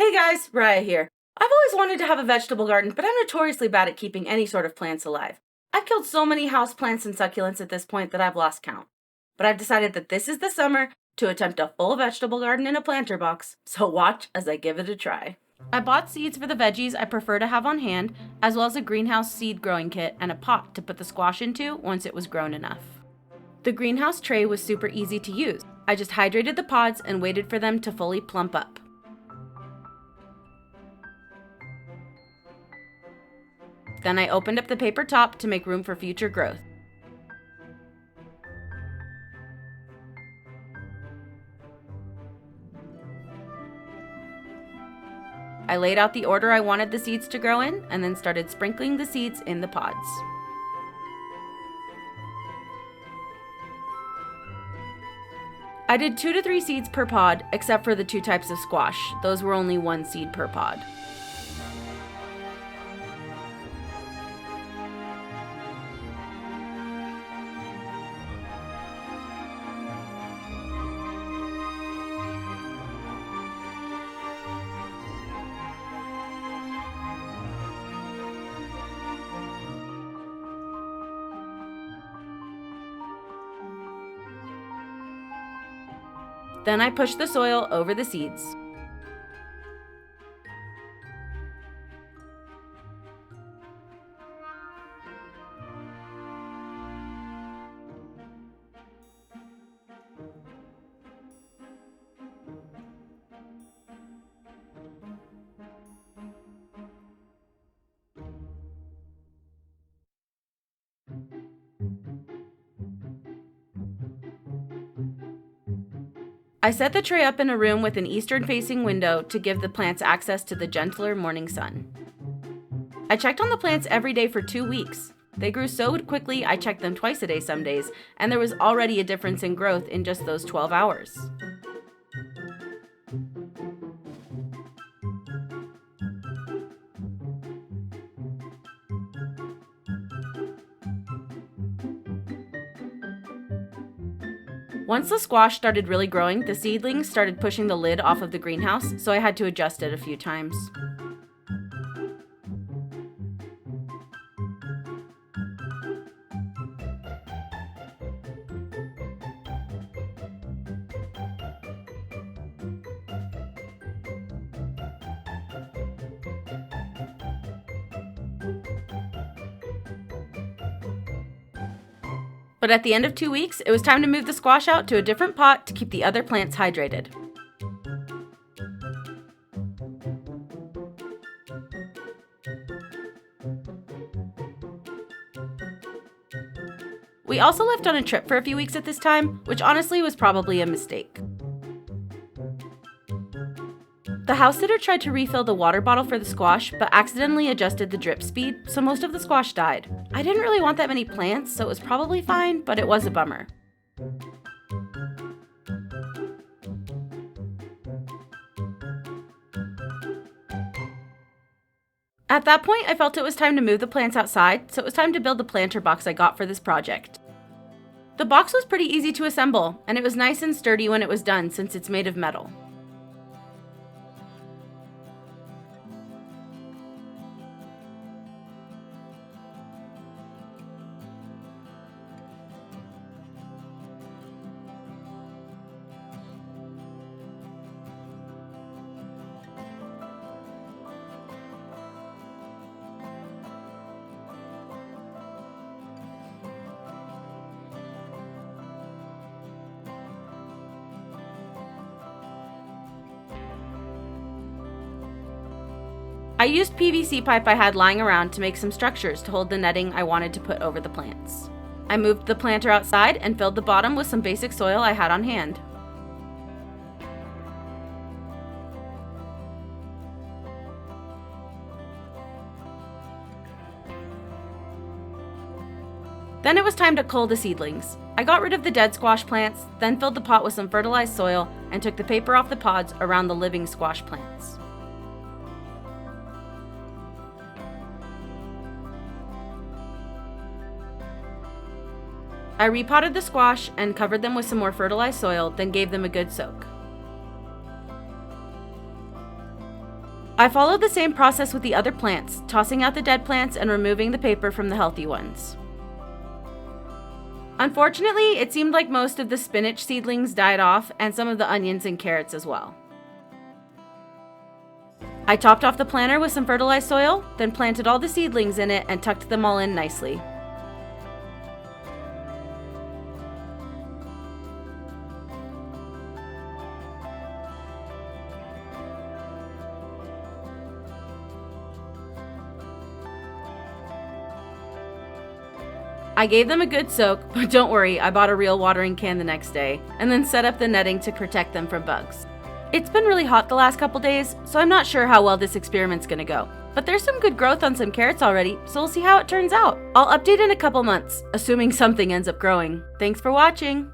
Hey guys, Raya here. I've always wanted to have a vegetable garden, but I'm notoriously bad at keeping any sort of plants alive. I've killed so many house plants and succulents at this point that I've lost count. But I've decided that this is the summer to attempt a full vegetable garden in a planter box, so watch as I give it a try. I bought seeds for the veggies I prefer to have on hand, as well as a greenhouse seed growing kit and a pot to put the squash into once it was grown enough. The greenhouse tray was super easy to use. I just hydrated the pods and waited for them to fully plump up. Then I opened up the paper top to make room for future growth. I laid out the order I wanted the seeds to grow in and then started sprinkling the seeds in the pods. I did 2 to 3 seeds per pod, except for the 2 types of squash. Those were only 1 seed per pod. Then I pushed the soil over the seeds. I set the tray up in a room with an eastern-facing window to give the plants access to the gentler morning sun. I checked on the plants every day for 2 weeks. They grew so quickly I checked them twice a day some days, and there was already a difference in growth in just those 12 hours. Once the squash started really growing, the seedlings started pushing the lid off of the greenhouse, so I had to adjust it a few times. But at the end of 2 weeks, it was time to move the squash out to a different pot to keep the other plants hydrated. We also left on a trip for a few weeks at this time, which honestly was probably a mistake. The house sitter tried to refill the water bottle for the squash, but accidentally adjusted the drip speed, so most of the squash died. I didn't really want that many plants, so it was probably fine, but it was a bummer. At that point, I felt it was time to move the plants outside, so it was time to build the planter box I got for this project. The box was pretty easy to assemble, and it was nice and sturdy when it was done since it's made of metal. I used PVC pipe I had lying around to make some structures to hold the netting I wanted to put over the plants. I moved the planter outside and filled the bottom with some basic soil I had on hand. Then it was time to cull the seedlings. I got rid of the dead squash plants, then filled the pot with some fertilized soil and took the paper off the pods around the living squash plants. I repotted the squash and covered them with some more fertilized soil, then gave them a good soak. I followed the same process with the other plants, tossing out the dead plants and removing the paper from the healthy ones. Unfortunately, it seemed like most of the spinach seedlings died off and some of the onions and carrots as well. I topped off the planter with some fertilized soil, then planted all the seedlings in it and tucked them all in nicely. I gave them a good soak, but don't worry, I bought a real watering can the next day, and then set up the netting to protect them from bugs. It's been really hot the last couple days, so I'm not sure how well this experiment's gonna go. But there's some good growth on some carrots already, so we'll see how it turns out. I'll update in a couple months, assuming something ends up growing. Thanks for watching!